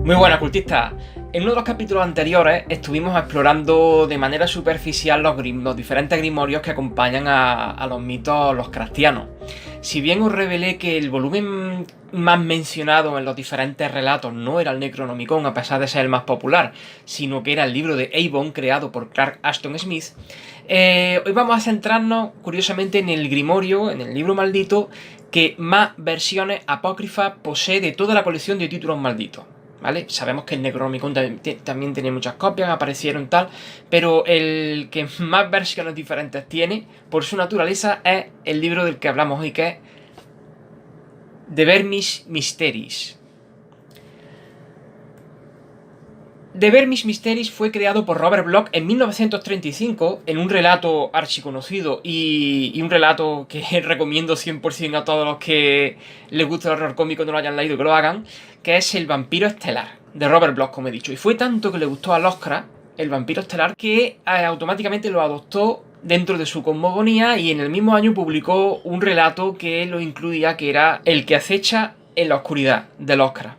Muy buenas, cultistas. En uno de los capítulos anteriores estuvimos explorando de manera superficial los diferentes grimorios que acompañan a los mitos lovecraftianos. Si bien os revelé que el volumen más mencionado en los diferentes relatos no era el Necronomicon, a pesar de ser el más popular, sino que era el libro de Avon creado por Clark Ashton Smith, hoy vamos a centrarnos curiosamente en el grimorio, en el libro maldito, que más versiones apócrifas posee de toda la colección de títulos malditos. ¿Vale? Sabemos que el Necronomicon también tiene muchas copias, aparecieron tal, pero el que más versiones diferentes tiene, por su naturaleza, es el libro del que hablamos hoy, que es The Vermis Mysteries. The Vermis Mysteries fue creado por Robert Bloch en 1935 en un relato archiconocido y un relato que recomiendo 100% a todos los que les gusta el horror cómico, no lo hayan leído, que lo hagan, que es El vampiro estelar, de Robert Bloch, como he dicho. Y fue tanto que le gustó a Lovecraft, El vampiro estelar, que automáticamente lo adoptó dentro de su cosmogonía y en el mismo año publicó un relato que lo incluía, que era El que acecha en la oscuridad, de Lovecraft.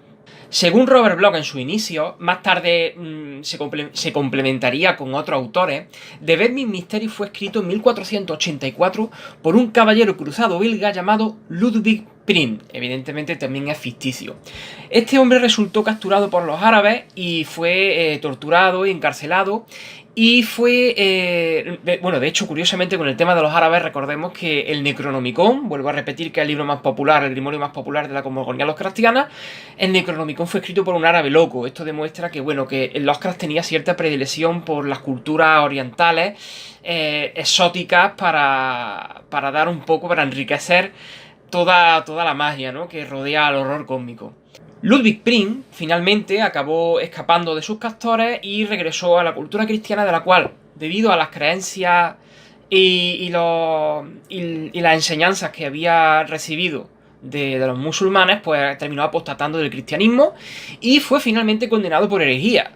Según Robert Bloch en su inicio, más tarde se complementaría con otros autores, The Vermis Mysteries fue escrito en 1484 por un caballero cruzado belga llamado Ludwig Prim. Evidentemente también es ficticio. Este hombre resultó capturado por los árabes y fue torturado y encarcelado. Y fue, de hecho, curiosamente, con el tema de los árabes, recordemos que el Necronomicon, vuelvo a repetir que es el libro más popular, el grimorio más popular de la cosmogonía lovecraftiana, el Necronomicon fue escrito por un árabe loco. Esto demuestra que, que Lovecraft tenía cierta predilección por las culturas orientales, exóticas, para dar un poco, para enriquecer toda la magia, ¿no?, que rodea al horror cósmico. Ludwig Prim finalmente acabó escapando de sus captores y regresó a la cultura cristiana, de la cual, debido a las creencias y las enseñanzas que había recibido de los musulmanes, pues terminó apostatando del cristianismo y fue finalmente condenado por herejía.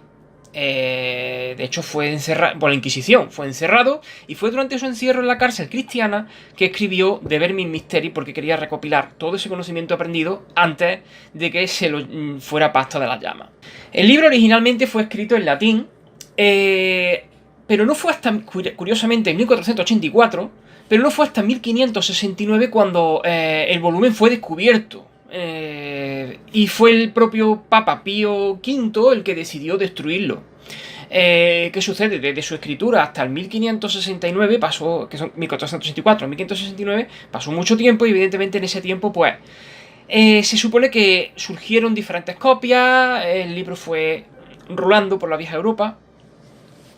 De hecho, fue encerrado por la Inquisición, fue encerrado y fue durante su encierro en la cárcel cristiana que escribió The Vermis Mysteries, porque quería recopilar todo ese conocimiento aprendido antes de que se lo fuera pasto de las llamas. El libro originalmente fue escrito en latín, pero no fue hasta, curiosamente, en 1484, pero no fue hasta 1569 cuando el volumen fue descubierto. Y fue el propio Papa Pío V el que decidió destruirlo. ¿Qué sucede? Desde su escritura hasta el 1569 pasó, que son 1464, 1569, pasó mucho tiempo y evidentemente en ese tiempo pues se supone que surgieron diferentes copias, el libro fue rulando por la vieja Europa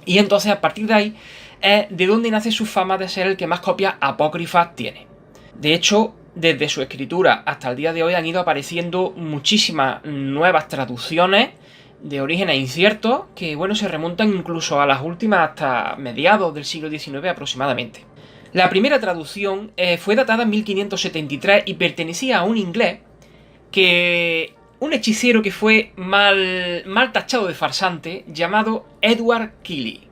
y entonces a partir de ahí es de donde nace su fama de ser el que más copias apócrifas tiene. De hecho, desde su escritura hasta el día de hoy han ido apareciendo muchísimas nuevas traducciones de orígenes inciertos que, se remontan incluso a las últimas hasta mediados del siglo XIX aproximadamente. La primera traducción fue datada en 1573 y pertenecía a un inglés un hechicero que fue mal tachado de farsante, llamado Edward Kelly.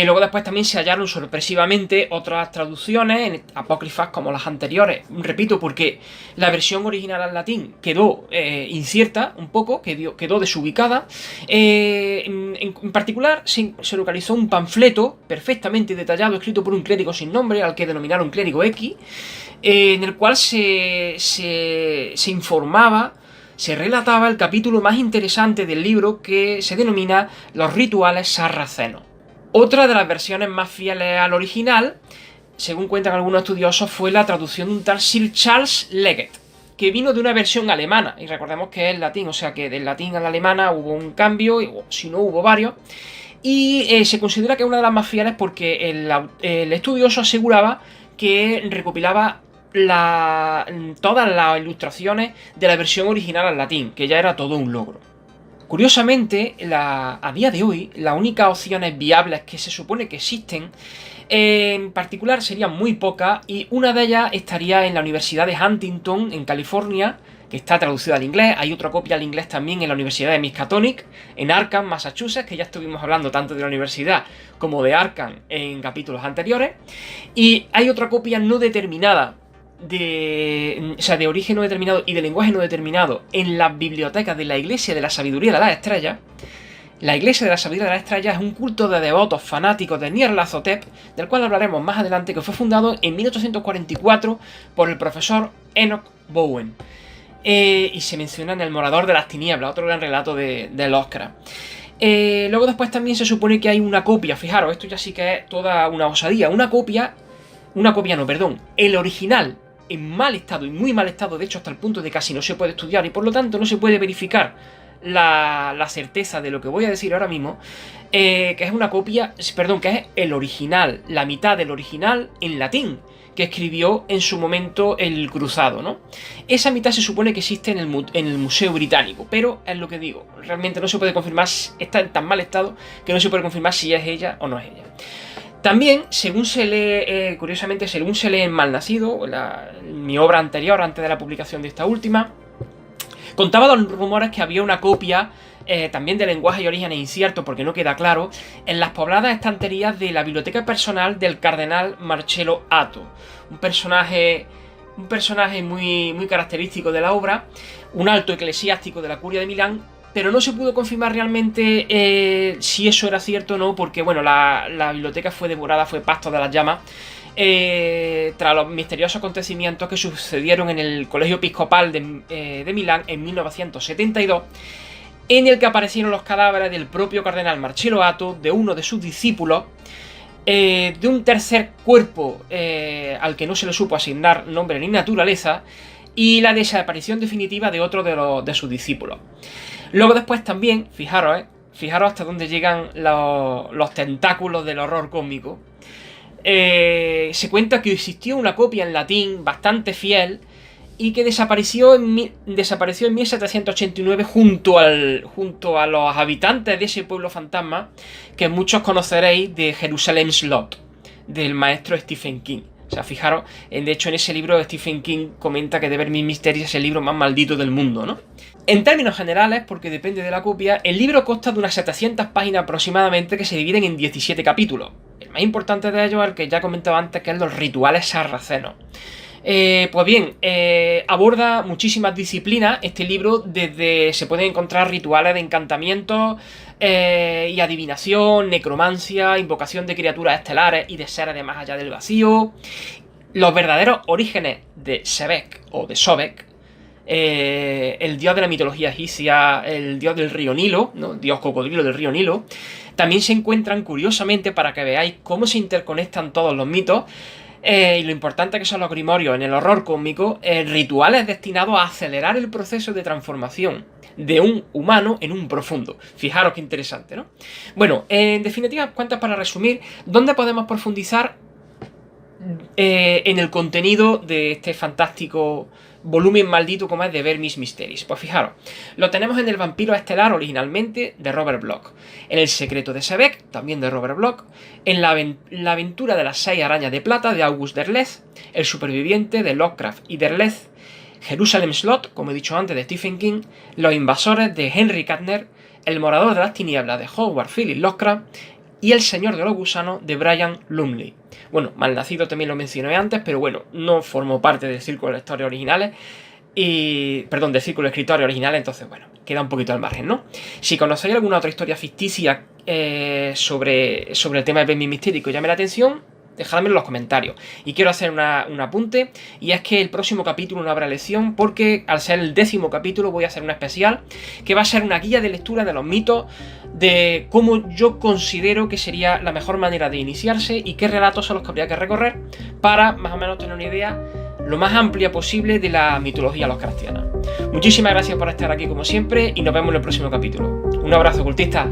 Luego después también se hallaron sorpresivamente otras traducciones apócrifas como las anteriores. Repito, porque la versión original al latín quedó incierta un poco, quedó desubicada. En particular se localizó un panfleto perfectamente detallado, escrito por un clérigo sin nombre, al que denominaron clérigo X, en el cual se informaba, se relataba el capítulo más interesante del libro, que se denomina Los rituales sarracenos. Otra de las versiones más fieles al original, según cuentan algunos estudiosos, fue la traducción de un tal Sir Charles Leggett, que vino de una versión alemana, y recordemos que es latín, o sea que del latín a la alemana hubo un cambio, o si no hubo varios, y se considera que es una de las más fieles porque el estudioso aseguraba que recopilaba todas las ilustraciones de la versión original al latín, que ya era todo un logro. Curiosamente, a día de hoy, las únicas opciones viables que se supone que existen, en particular serían muy pocas, y una de ellas estaría en la Universidad de Huntington, en California, que está traducida al inglés. Hay otra copia al inglés también en la Universidad de Miskatonic, en Arkham, Massachusetts, que ya estuvimos hablando tanto de la universidad como de Arkham en capítulos anteriores. Y hay otra copia no determinada de origen no determinado y de lenguaje no determinado en las bibliotecas de la Iglesia de la Sabiduría de las Estrellas. La Iglesia de la Sabiduría de las Estrellas es un culto de devotos fanáticos de Nyarlathotep, del cual hablaremos más adelante, que fue fundado en 1844 por el profesor Enoch Bowen. Y se menciona en El Morador de las Tinieblas, otro gran relato de Lovecraft. Luego después también se supone que hay una copia, fijaros, esto ya sí que es toda una osadía, el original en mal estado, y muy mal estado, de hecho hasta el punto de casi no se puede estudiar y por lo tanto no se puede verificar la certeza de lo que voy a decir ahora mismo, que es una copia, perdón, que es el original, la mitad del original en latín, que escribió en su momento el Cruzado, ¿no? Esa mitad se supone que existe en el Museo Británico, pero es lo que digo, realmente no se puede confirmar, está en tan mal estado que no se puede confirmar si es ella o no es ella. También, según se lee, curiosamente, según se lee en Malnacido, mi obra anterior, antes de la publicación de esta última, contaba los rumores que había una copia, también de lenguaje y orígenes inciertos, porque no queda claro, en las pobladas estanterías de la biblioteca personal del cardenal Marcello Atto, un personaje muy, muy característico de la obra, un alto eclesiástico de la curia de Milán, pero no se pudo confirmar realmente si eso era cierto o no, porque bueno, la biblioteca fue devorada, fue pasto de las llamas, tras los misteriosos acontecimientos que sucedieron en el Colegio Episcopal de Milán en 1972, en el que aparecieron los cadáveres del propio cardenal Marcello Atto, de uno de sus discípulos, de un tercer cuerpo al que no se le supo asignar nombre ni naturaleza, y la desaparición definitiva de otro de sus discípulos. Luego después también, fijaros hasta dónde llegan los tentáculos del horror cósmico. Se cuenta que existió una copia en latín bastante fiel y que desapareció en 1789 junto a los habitantes de ese pueblo fantasma que muchos conoceréis de Jerusalem Slot, del maestro Stephen King. O sea, fijaros, de hecho en ese libro Stephen King comenta que The Vermin Mysteries es el libro más maldito del mundo, ¿no? En términos generales, porque depende de la copia, el libro consta de unas 700 páginas aproximadamente que se dividen en 17 capítulos. El más importante de ellos es el que ya comentaba antes, que es los rituales sarracenos. Pues bien, aborda muchísimas disciplinas este libro, se pueden encontrar rituales de encantamientos y adivinación, necromancia, invocación de criaturas estelares y de seres de más allá del vacío, los verdaderos orígenes de Sebek o de Sobek, el dios de la mitología egipcia, el dios del río Nilo, ¿no? Dios cocodrilo del río Nilo. También se encuentran, curiosamente, para que veáis cómo se interconectan todos los mitos, y lo importante que son los grimorios en el horror cósmico, rituales destinados a acelerar el proceso de transformación de un humano en un profundo. Fijaros qué interesante, ¿no? Bueno, en definitiva, cuentas para resumir, ¿dónde podemos profundizar en el contenido de este fantástico volumen maldito como es The Vermin Mysteries? Pues fijaros, lo tenemos en El Vampiro Estelar originalmente, de Robert Bloch, en El Secreto de Sebek, también de Robert Bloch, en la aventura de las 6 arañas de plata, de August Derleth, El Superviviente, de Lovecraft y Derleth, Jerusalem Slot, como he dicho antes, de Stephen King, Los Invasores, de Henry Kattner, El Morador de las Tinieblas, de Howard Phillips Lovecraft, y El Señor de los Gusanos, de Brian Lumley. Bueno, Malnacido también lo mencioné antes, pero bueno, no formó parte del círculo de historias originales, del círculo de escritores originales, entonces bueno, queda un poquito al margen, ¿no? Si conocéis alguna otra historia ficticia sobre el tema del Vermin Mysteries que os llame la atención, dejadmelo en los comentarios. Y quiero hacer un apunte, y es que el próximo capítulo no habrá lección, porque al ser el 10º capítulo voy a hacer un especial que va a ser una guía de lectura de los mitos, de cómo yo considero que sería la mejor manera de iniciarse y qué relatos son los que habría que recorrer para más o menos tener una idea lo más amplia posible de la mitología lovecraftiana. Muchísimas gracias por estar aquí como siempre y nos vemos en el próximo capítulo. Un abrazo, cultistas.